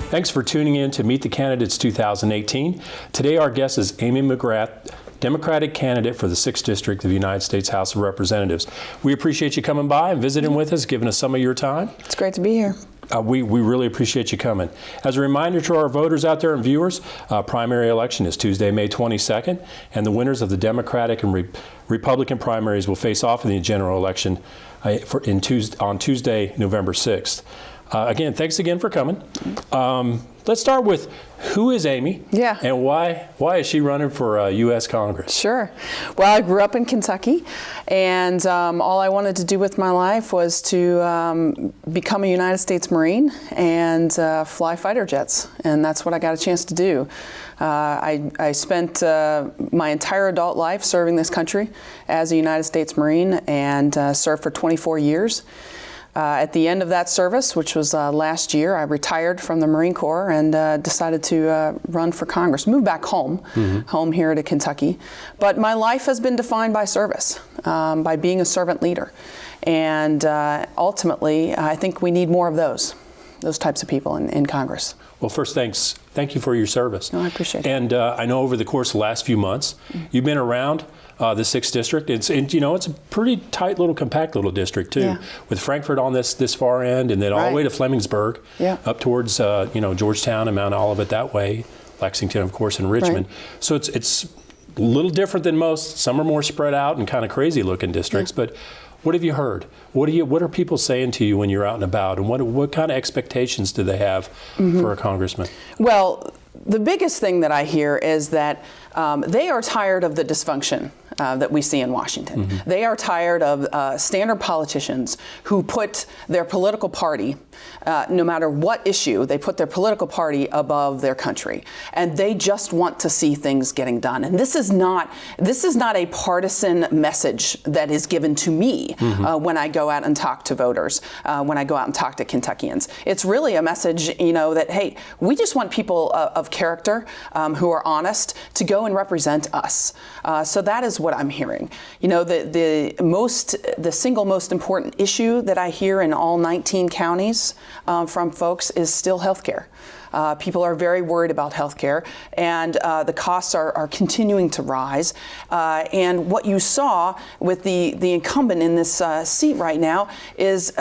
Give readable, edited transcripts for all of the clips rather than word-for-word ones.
Thanks for tuning in to Meet the Candidates 2018. Today our guest is Amy Mcgrath, Democratic candidate for the 6th District of the United States House of Representatives. We appreciate you coming by and visiting with us, giving us some of your time. It's great to be here. We really appreciate you coming. As a reminder to our voters out there and viewers, primary election is Tuesday, May 22nd, and the winners of the Democratic and Republican primaries will face off in the general election on Tuesday, November 6th. Again, thanks again for coming. Let's start with, who is Amy? Yeah. And why is she running for U.S. Congress? Sure. Well, I grew up in Kentucky, and all I wanted to do with my life was to become a United States Marine and fly fighter jets, and that's what I got a chance to do. I spent my entire adult life serving this country as a United States Marine and served for 24 years. At the end of that service, which was last year, I retired from the Marine Corps and decided to run for Congress, move back home, home here to Kentucky. But my life has been defined by service, by being a servant leader. And ultimately, I think we need more of those types of people in Congress. Well, first, thank you for your service. No, I appreciate it. And I know over the course of the last few months, you've been around the 6th District. It's a pretty tight little, compact little district too, with Frankfort on this far end, and then all the way to Flemingsburg, up towards Georgetown and Mount Olivet that way, Lexington, of course, and Richmond. So it's a little different than most. Some are more spread out and kind of crazy looking districts, but what have you heard? What are people saying to you when you're out and about, and what kind of expectations do they have for a congressman? Well, the biggest thing that I hear is that they are tired of the dysfunction that we see in Washington. They are tired of standard politicians who put their political party, no matter what issue, they put their political party above their country, and they just want to see things getting done. And this is not a partisan message that is given to me when I go out and talk to voters, when I go out and talk to Kentuckians. It's really a message, that hey, we just want people of character who are honest to go and represent us. So that is what I'm hearing. The single most important issue that I hear in all 19 counties from folks is still health care. People are very worried about health care, and the costs are continuing to rise. And what you saw with the incumbent in this seat right now is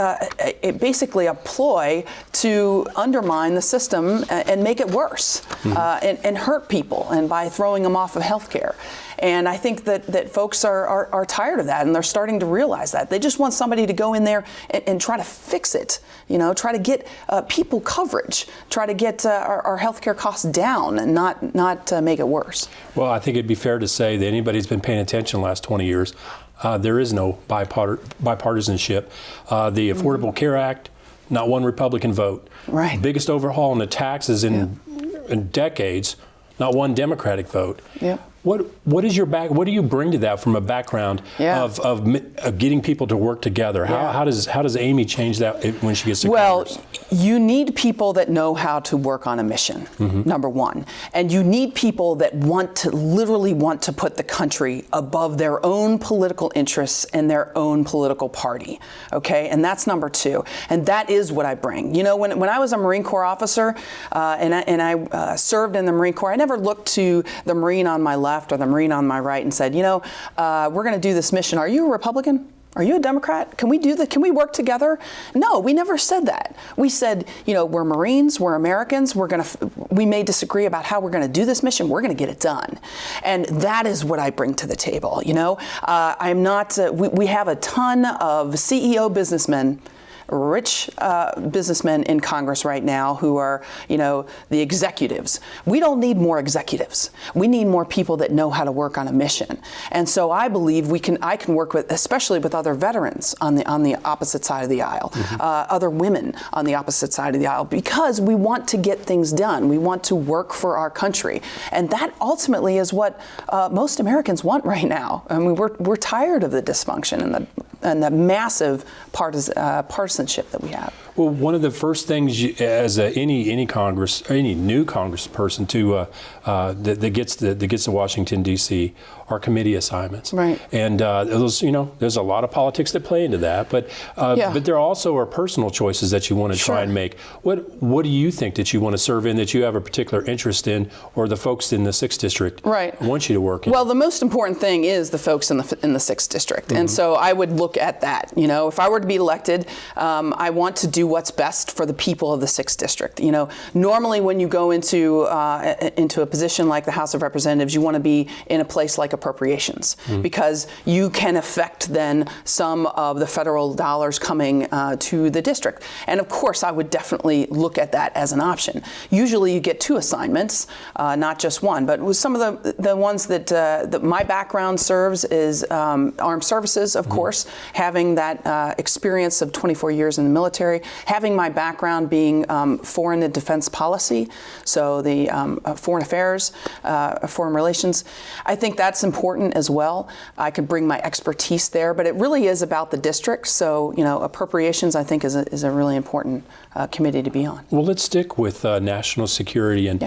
basically a ploy to undermine the system and make it worse and hurt people, and by throwing them off of health care. And I think that folks are tired of that, and they're starting to realize that. They just want somebody to go in there and try to fix it, try to get people coverage, try to get our healthcare costs down, and not make it worse. Well, I think it'd be fair to say that anybody who's been paying attention the last 20 years, there is no bipartisanship. The Affordable Care Act, not one Republican vote. Right. Biggest overhaul in the taxes in decades, not one Democratic vote. Yeah. What is your what do you bring to that from a background of getting people to work together? How does Amy change that when she gets to Congress? Well, you need people that know how to work on a mission, number one. And you need people that literally want to put the country above their own political interests and their own political party, okay? And that's number two. And that is what I bring. When I was a Marine Corps officer and I served in the Marine Corps, I never looked to the Marine on my left or the Marine on my right and said, we're going to do this mission. Are you a Republican? Are you a Democrat? Can we do that? Can we work together? No, we never said that. We said, we're Marines, we're Americans, we may disagree about how we're going to do this mission, we're going to get it done. And that is what I bring to the table, I'm not, we have a ton of CEO businessmen, rich businessmen in Congress right now who are, the executives. We don't need more executives. We need more people that know how to work on a mission. And so I believe I can work with, especially with other veterans on the opposite side of the aisle, other women on the opposite side of the aisle, because we want to get things done. We want to work for our country. And that ultimately is what most Americans want right now. I mean, we're tired of the dysfunction and the massive partisanship that we have. Well, one of the first things as any new Congressperson that gets to Washington D.C. are committee assignments, right? And those, there's a lot of politics that play into that, but there also are personal choices that you want to try and make. What do you think that you want to serve in, that you have a particular interest in, or the folks in the 6th District want you to work in? Well, the most important thing is the folks in the 6th District, and so I would look at that. If I were to be elected, I want to do what's best for the people of the 6th District. Normally when you go into a position like the House of Representatives, you want to be in a place like appropriations, because you can affect then some of the federal dollars coming to the district. And of course, I would definitely look at that as an option. Usually you get 2 assignments, not just 1, but with some of the ones that my background serves is armed services, of course, having that experience of 24 years in the military, having my background being foreign and defense policy, so the foreign affairs, foreign relations. I think that's important as well. I could bring my expertise there, but it really is about the district. So, appropriations, I think, is a really important committee to be on. Well, let's stick with national security and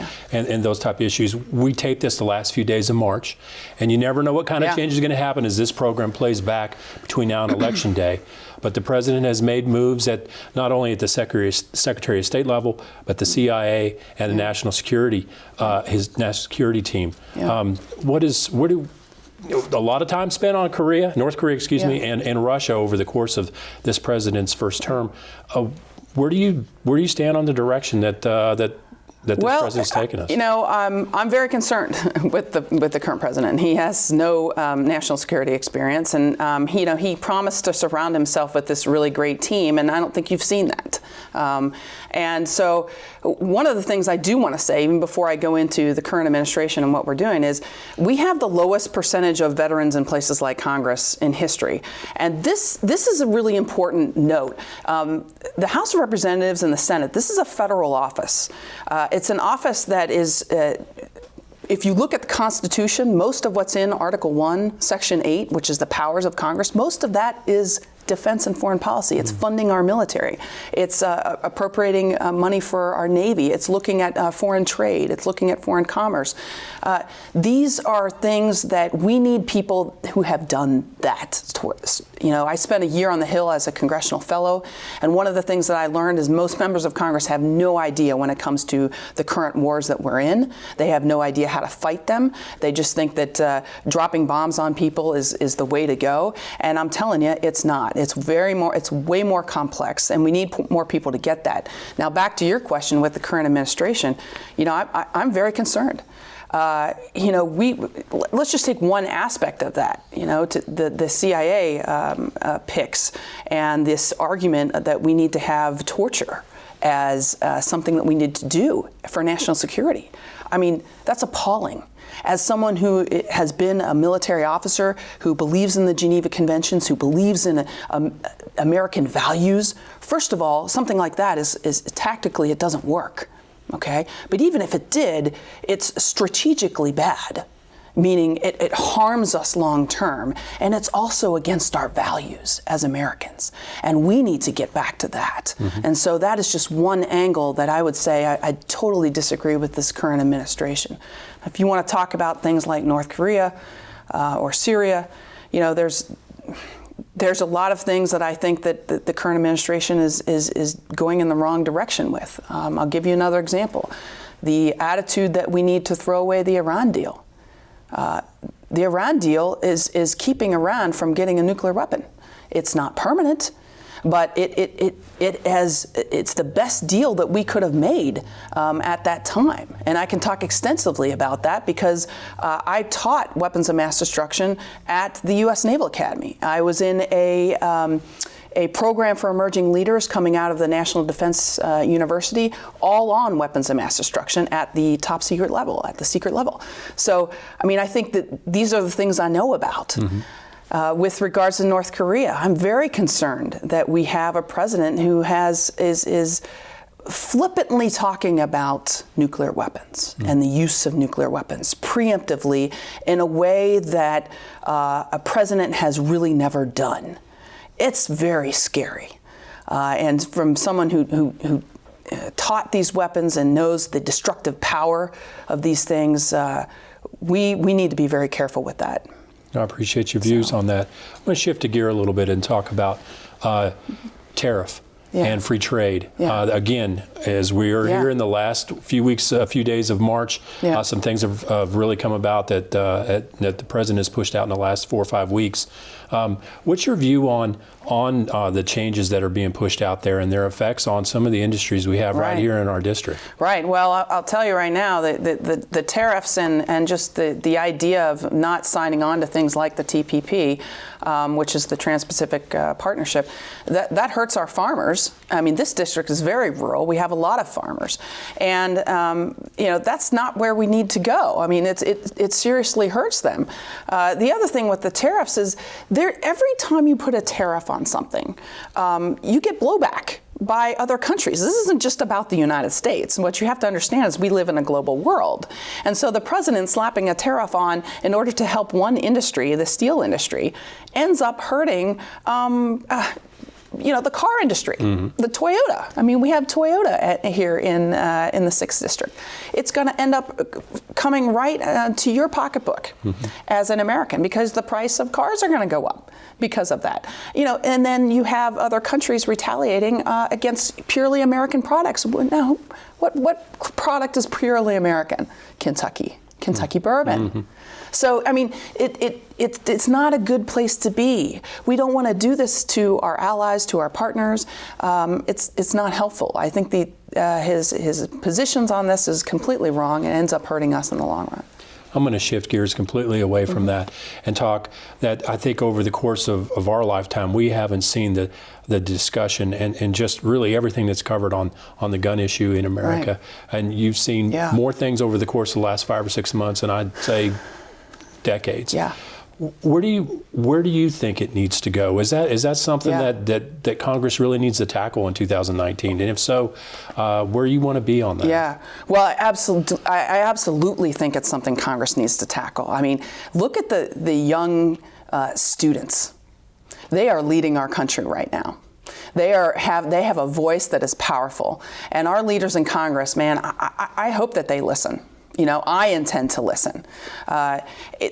those type of issues. We taped this the last few days of March, and you never know what kind of change is going to happen as this program plays back between now and Election Day. But the president has made moves at not only at the Secretary of State level, but the CIA and the national security, his national security team. A lot of time spent on North Korea, and Russia over the course of this president's first term. Where do you stand on the direction that this president's taken us? I'm very concerned with the current president. He has no national security experience, and he promised to surround himself with this really great team, and I don't think you've seen that. And so one of the things I do want to say, even before I go into the current administration and what we're doing, is we have the lowest percentage of veterans in places like Congress in history. And this is a really important note. The House of Representatives and the Senate, this is a federal office. It's an office that is, if you look at the Constitution, most of what's in Article 1, Section 8, which is the powers of Congress, most of that is defense and foreign policy. It's funding our military. It's appropriating money for our Navy. It's looking at foreign trade. It's looking at foreign commerce. These are things that we need people who have done that. I spent a year on the Hill as a congressional fellow, and one of the things that I learned is most members of Congress have no idea when it comes to the current wars that we're in. They have no idea how to fight them. They just think that dropping bombs on people is the way to go, and I'm telling you, it's not. It's way more complex, and we need more people to get that. Now, back to your question with the current administration, I'm very concerned. Let's just take one aspect of that, to the CIA picks and this argument that we need to have torture as something that we need to do for national security. I mean, that's appalling. As someone who has been a military officer, who believes in the Geneva Conventions, who believes in American values, first of all, something like that is tactically, it doesn't work, okay? But even if it did, it's strategically bad, meaning it harms us long term, and it's also against our values as Americans. And we need to get back to that. And so that is just one angle that I would say I totally disagree with this current administration. If you want to talk about things like North Korea or Syria, there's a lot of things that I think that the current administration is going in the wrong direction with. I'll give you another example. The attitude that we need to throw away the Iran deal. The Iran deal is keeping Iran from getting a nuclear weapon. It's not permanent, but it's the best deal that we could have made at that time. And I can talk extensively about that because I taught weapons of mass destruction at the U.S. Naval Academy. I was in a program for emerging leaders coming out of the National Defense University, all on weapons of mass destruction at the top secret level, at the secret level. So, I think that these are the things I know about. With regards to North Korea, I'm very concerned that we have a president who is flippantly talking about nuclear weapons and the use of nuclear weapons preemptively in a way that a president has really never done. it's very scary. And from someone who taught these weapons and knows the destructive power of these things, we need to be very careful with that. I appreciate your views on that. I'm going to shift a gear a little bit and talk about tariff and free trade. Again, as we are here in the last few weeks, a few days of March, some things have really come about that the president has pushed out in the last 4 or 5 weeks. What's your view on the changes that are being pushed out there and their effects on some of the industries we have right here in our district? Right. Well, I'll tell you right now that the tariffs and just the idea of not signing on to things like the TPP, which is the Trans-Pacific Partnership, that hurts our farmers. I mean, this district is very rural. We have a lot of farmers, and that's not where we need to go. I mean, it seriously hurts them. The other thing with the tariffs is every time you put a tariff on something, you get blowback by other countries. This isn't just about the United States. And what you have to understand is we live in a global world. And so the president slapping a tariff on in order to help one industry, the steel industry, ends up hurting the car industry, the Toyota. I mean, we have Toyota here in the 6th District. It's going to end up coming right to your pocketbook as an American, because the price of cars are going to go up because of that. And then you have other countries retaliating against purely American products. Now, what product is purely American? Kentucky bourbon. So, I mean, it's not a good place to be. We don't want to do this to our allies, to our partners. It's not helpful. I think his positions on this is completely wrong and ends up hurting us in the long run. I'm going to shift gears completely away from that and talk that I think over the course of our lifetime, we haven't seen the discussion and just really everything that's covered on the gun issue in America. Right. And you've seen more things over the course of the last 5 or 6 months, and I'd say decades. Yeah. Where do you think it needs to go? Is that something that Congress really needs to tackle in 2019? And if so, where you want to be on that? Yeah, well, I absolutely think it's something Congress needs to tackle. I mean, look at the young students. They are leading our country right now. They have a voice that is powerful, and our leaders in Congress, man, I hope that they listen. I intend to listen.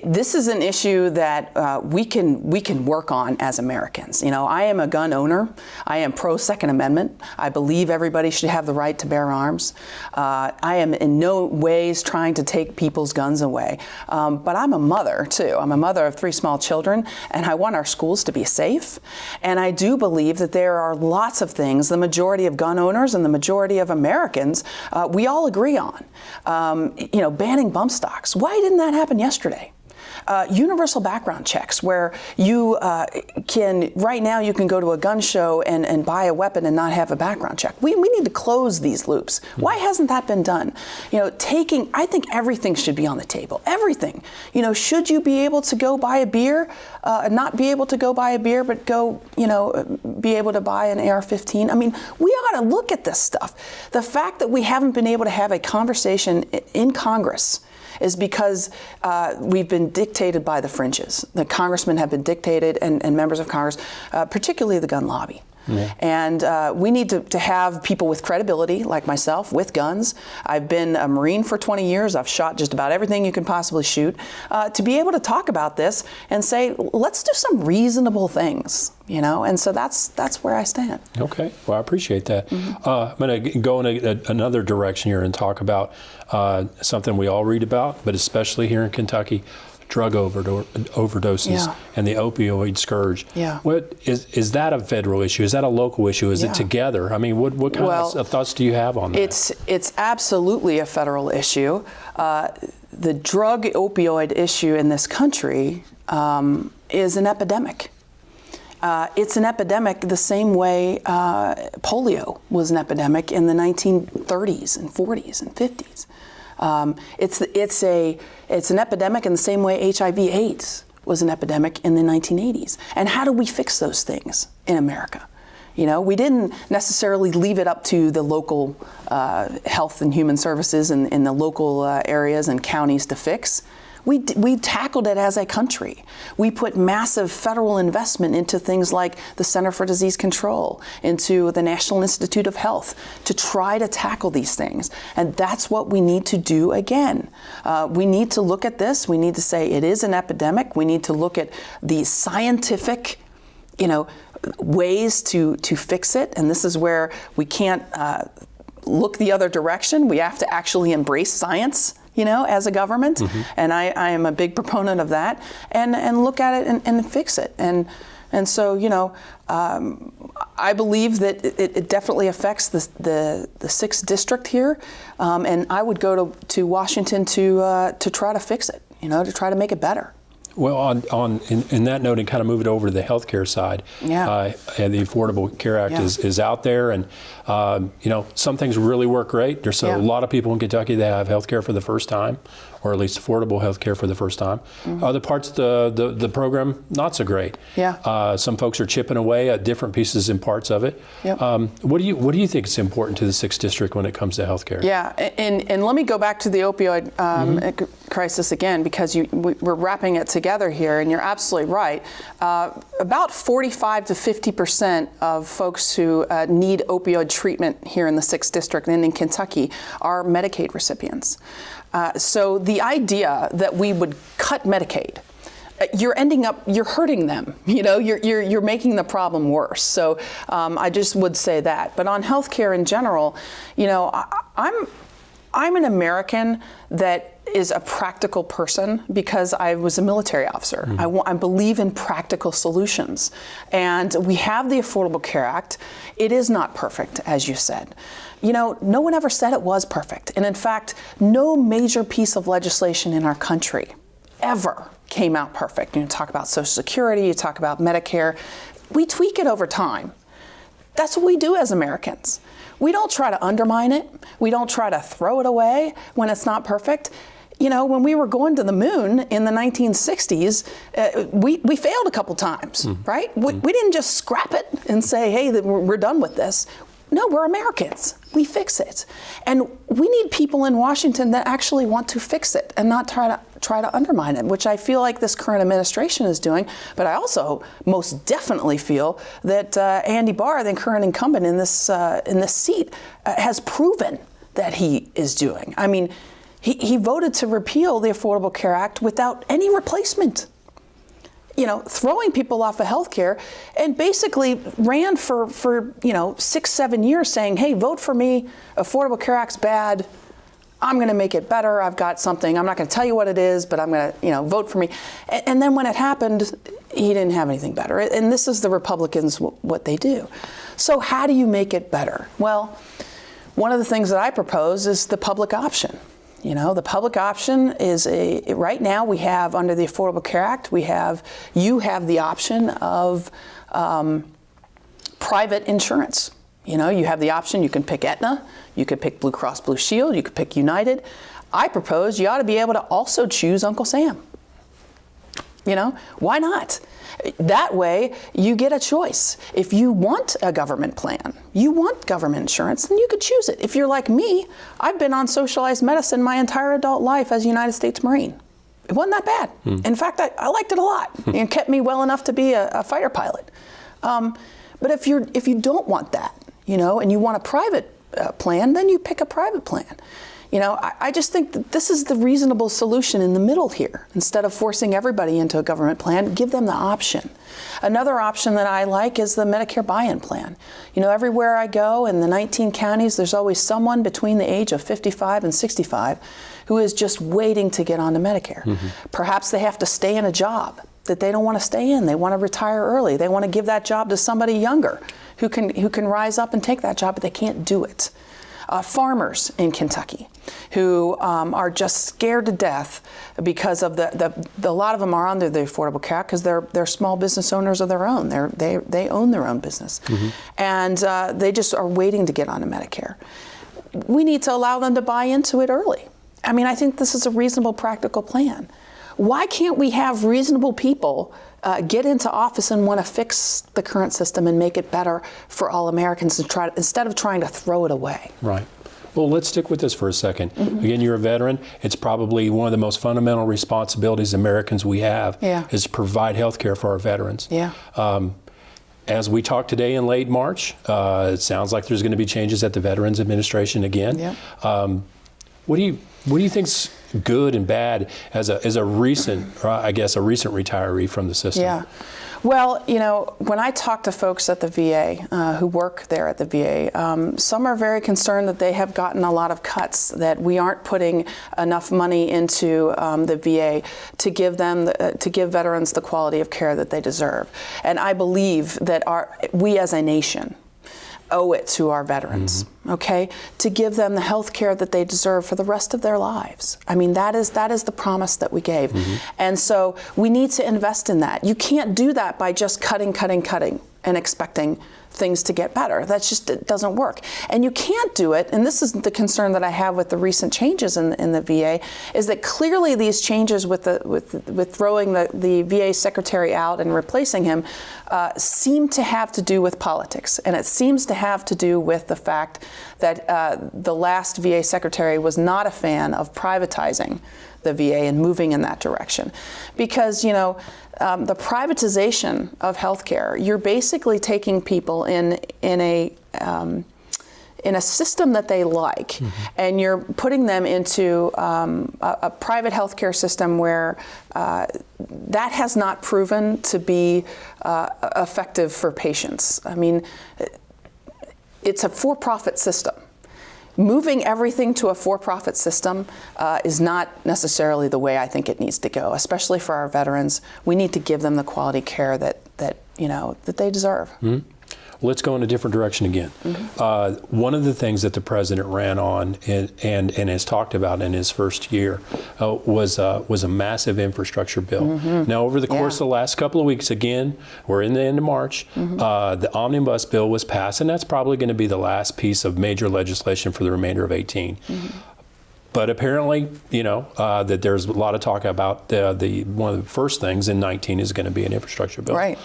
This is an issue that we can work on as Americans. I am a gun owner. I am pro Second Amendment. I believe everybody should have the right to bear arms. I am in no ways trying to take people's guns away. But I'm a mother too. I'm a mother of 3 small children, and I want our schools to be safe. And I do believe that there are lots of things the majority of gun owners and the majority of Americans we all agree on. Banning bump stocks. Why didn't that happen yesterday? Universal background checks, where you right now you can go to a gun show and buy a weapon and not have a background check. We need to close these loops. Why hasn't that been done? I think everything should be on the table. Everything. Should you be able to go buy a beer, not be able to go buy a beer, but go, be able to buy an AR-15? I mean, we ought to look at this stuff. The fact that we haven't been able to have a conversation in Congress is because we've been dictated by the fringes. The congressmen have been dictated, and members of Congress, particularly the gun lobby. Yeah. And we need to have people with credibility, like myself, with guns. I've been a Marine for 20 years. I've shot just about everything you can possibly shoot. To be able to talk about this and say, let's do some reasonable things, And so that's where I stand. Okay. Well, I appreciate that. Mm-hmm. I'm going to go in another direction here and talk about something we all read about, but especially here in Kentucky, drug overdoses and the opioid scourge. Yeah. What is that a federal issue? Is that a local issue? Is it together? I mean, what kind of thoughts do you have on that? It's absolutely a federal issue. The drug opioid issue in this country is an epidemic. It's an epidemic the same way polio was an epidemic in the 1930s and 40s and 50s. It's an epidemic in the same way HIV/AIDS was an epidemic in the 1980s. And how do we fix those things in America? We didn't necessarily leave it up to the local health and human services in the local areas and counties to fix. We tackled it as a country. We put massive federal investment into things like the Center for Disease Control, into the National Institute of Health, to try to tackle these things. And that's what we need to do again. We need to look at this. We need to say it is an epidemic. We need to look at the scientific, ways to fix it. And this is where we can't look the other direction. We have to actually embrace science, as a government. Mm-hmm. And I am a big proponent of that, and look at it and fix it. And so, I believe that it definitely affects the 6th district here. And I would go to Washington to try to fix it, to try to make it better. Well, in that note, and kind of move it over to the healthcare side, and the Affordable Care Act is out there, and some things really work great. There's a lot of people in Kentucky that have healthcare for the first time, or at least affordable healthcare for the first time. Mm-hmm. Other parts of the program, not so great. Yeah. Some folks are chipping away at different pieces and parts of it. Yep. What do you think is important to the 6th district when it comes to healthcare? Yeah, and let me go back to the opioid crisis again, because we're wrapping it together here, and you're absolutely right. About 45 to 50% of folks who need opioid treatment here in the 6th district and in Kentucky are Medicaid recipients. So the idea that we would cut Medicaid, you're hurting them. You're making the problem worse. So I just would say that. But on healthcare in general, I'm an American that is a practical person because I was a military officer. Mm-hmm. I believe in practical solutions. And we have the Affordable Care Act. It is not perfect, as you said. No one ever said it was perfect. And in fact, no major piece of legislation in our country ever came out perfect. You talk about Social Security, you talk about Medicare. We tweak it over time. That's what we do as Americans. We don't try to undermine it. We don't try to throw it away when it's not perfect. When we were going to the moon in the 1960s, we failed a couple times, right? We didn't just scrap it and say, hey, we're done with this. No, we're Americans. We fix it. And we need people in Washington that actually want to fix it and not try to undermine it, which I feel like this current administration is doing. But I also most definitely feel that Andy Barr, the current incumbent in this seat, has proven that he is doing. I mean, he voted to repeal the Affordable Care Act without any replacement. Throwing people off of health care, and basically ran for 6-7 years saying, hey, vote for me, Affordable Care Act's bad, I'm going to make it better, I've got something, I'm not going to tell you what it is, but I'm going to, vote for me. And then when it happened, he didn't have anything better. And this is the Republicans, what they do. So how do you make it better? Well, one of the things that I propose is the public option. The public option is right now we have under the Affordable Care Act, you have the option of private insurance. You have the option, you can pick Aetna, you could pick Blue Cross Blue Shield, you could pick United. I propose you ought to be able to also choose Uncle Sam. Why not? That way, you get a choice. If you want a government plan, you want government insurance, then you could choose it. If you're like me, I've been on socialized medicine my entire adult life as a United States Marine. It wasn't that bad. In fact, I liked it a lot. It kept me well enough to be a fighter pilot. But if you don't want that, and you want a private plan, then you pick a private plan. I just think that this is the reasonable solution in the middle here. Instead of forcing everybody into a government plan, give them the option. Another option that I like is the Medicare buy-in plan. Everywhere I go in the 19 counties, there's always someone between the age of 55 and 65 who is just waiting to get onto Medicare. Mm-hmm. Perhaps they have to stay in a job that they don't want to stay in. They want to retire early. They want to give that job to somebody younger who can rise up and take that job, but they can't do it. Farmers in Kentucky who are just scared to death because of a lot of them are under the Affordable Care Act because they're small business owners of their own. They own their own business. Mm-hmm. And they just are waiting to get onto Medicare. We need to allow them to buy into it early. I mean, I think this is a reasonable, practical plan. Why can't we have reasonable people get into office and want to fix the current system and make it better for all Americans instead of trying to throw it away? Right. Well, let's stick with this for a second. Again, you're a veteran. It's probably one of the most fundamental responsibilities Americans we have is to provide health care for our veterans. As we talk today in late March, it sounds like there's going to be changes at the Veterans Administration again. What do you think's good and bad as a recent, I guess, a recent retiree from the system? Well, you know, when I talk to folks at the VA who work there at the VA, some are very concerned that they have gotten a lot of cuts, that we aren't putting enough money into the VA to give veterans the quality of care that they deserve. And I believe that we as a nation owe it to our veterans, okay, to give them the health care that they deserve for the rest of their lives. I mean, that is the promise that we gave. And so we need to invest in that. You can't do that by just cutting and expecting things to get better. It doesn't work. And you can't do it, and this is the concern that I have with the recent changes in the VA, is that clearly these changes with throwing the VA secretary out and replacing him seem to have to do with politics. And it seems to have to do with the fact that the last VA secretary was not a fan of privatizing the VA and moving in that direction. Because, you know, the privatization of healthcare, you're basically taking people in a system that they like, and you're putting them into a private healthcare system where that has not proven to be effective for patients. I mean, it's a for-profit system. Moving everything to a for-profit system is not necessarily the way I think it needs to go, especially for our veterans. We need to give them the quality care that they deserve. Let's go in a different direction again. One of the things that the president ran on and has talked about in his first year was a massive infrastructure bill. Now, over the course of the last couple of weeks, again, we're in the end of March, the omnibus bill was passed, and that's probably going to be the last piece of major legislation for the remainder of 18. But apparently, you know, that there's a lot of talk about one of the first things in 19 is going to be an infrastructure bill. Right.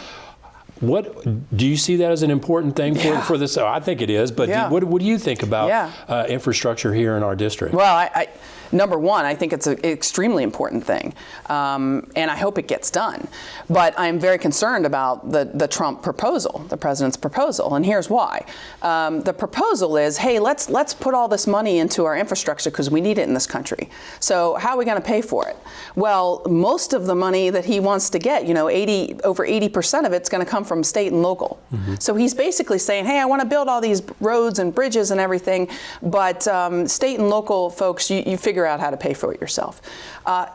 What do you see that as an important thing for this? I think it is, but what do you think about infrastructure here in our district? Well, number one, I think it's an extremely important thing, and I hope it gets done. But I'm very concerned about the Trump proposal, the president's proposal, and here's why. The proposal is, hey, let's put all this money into our infrastructure because we need it in this country. So how are we going to pay for it? Well, most of the money that he wants to get, you know, over 80% of it's going to come from state and local. So he's basically saying, hey, I want to build all these roads and bridges and everything, but state and local folks, you figure out how to pay for it yourself.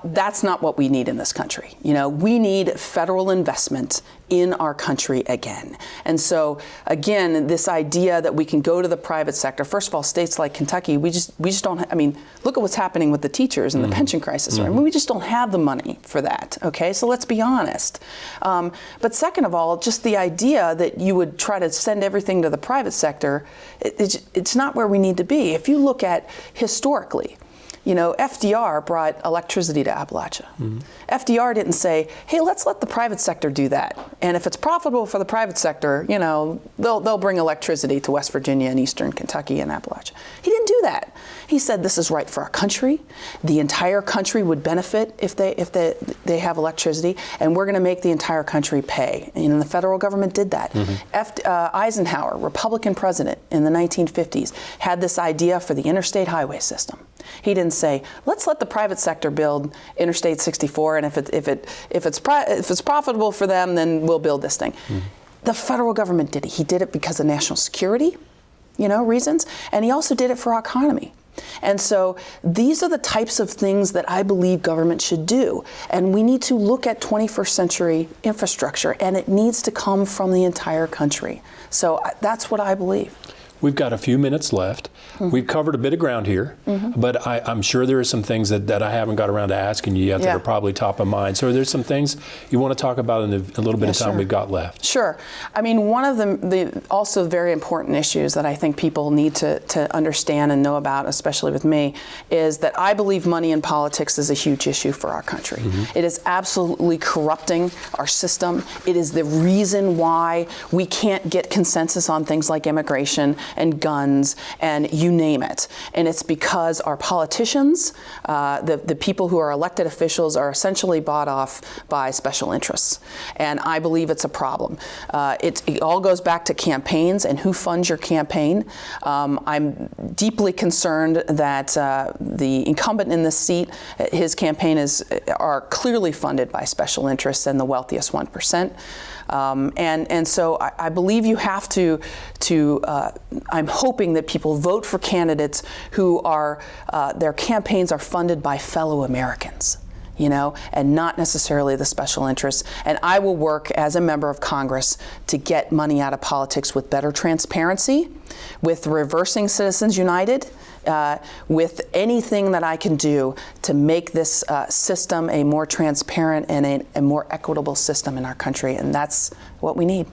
That's not what we need in this country. You know, we need federal investment in our country again. And so, again, this idea that we can go to the private sector, first of all, states like Kentucky, we just don't, I mean, look at what's happening with the teachers and the pension crisis. Right? I mean, we just don't have the money for that, okay? So let's be honest. But second of all, just the idea that you would try to send everything to the private sector, it's not where we need to be. If you look at historically, you know, FDR brought electricity to Appalachia. FDR didn't say, hey, let's let the private sector do that. And if it's profitable for the private sector, you know, they'll bring electricity to West Virginia and Eastern Kentucky and Appalachia. He didn't do that. He said this is right for our country. The entire country would benefit if they have electricity, and we're going to make the entire country pay. And the federal government did that. Eisenhower, Republican president in the 1950s, had this idea for the interstate highway system. He didn't say, let's let the private sector build Interstate 64, and if it's profitable for them, then we'll build this thing. The federal government did it. He did it because of national security, you know, reasons, and he also did it for our economy. And so these are the types of things that I believe government should do. And we need to look at 21st century infrastructure, and it needs to come from the entire country. So that's what I believe. We've got a few minutes left. We've covered a bit of ground here, but I'm sure there are some things that I haven't got around to asking you yet that are probably top of mind. So there's some things you want to talk about in a little bit of time we've got left. Sure. I mean, one of the also very important issues that I think people need to understand and know about, especially with me, is that I believe money in politics is a huge issue for our country. It is absolutely corrupting our system. It is the reason why we can't get consensus on things like immigration. and guns and you name it. And it's because our politicians, the people who are elected officials, are essentially bought off by special interests. And I believe it's a problem. It all goes back to campaigns and who funds your campaign. I'm deeply concerned that the incumbent in this seat, his campaign are clearly funded by special interests and the wealthiest 1%. And so I believe you have to I'm hoping that people vote for candidates who are, their campaigns are funded by fellow Americans, and not necessarily the special interests. And I will work as a member of Congress to get money out of politics with better transparency, with reversing Citizens United, with anything that I can do to make this system a more transparent and a more equitable system in our country. And that's what we need.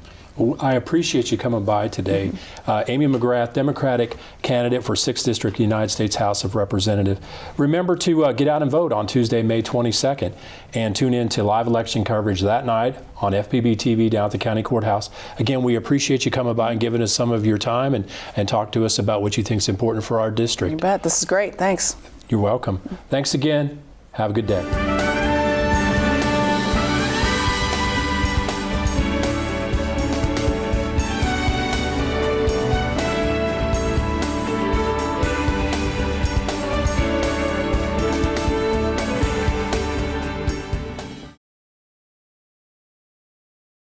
I appreciate you coming by today. Amy Mcgrath, Democratic candidate for 6th District, United States House of Representatives. Remember to get out and vote on Tuesday, May 22nd, and tune in to live election coverage that night on FPB TV down at the County Courthouse. Again, we appreciate you coming by and giving us some of your time and talk to us about what you think is important for our district. You bet. This is great. Thanks. You're welcome. Thanks again. Have a good day.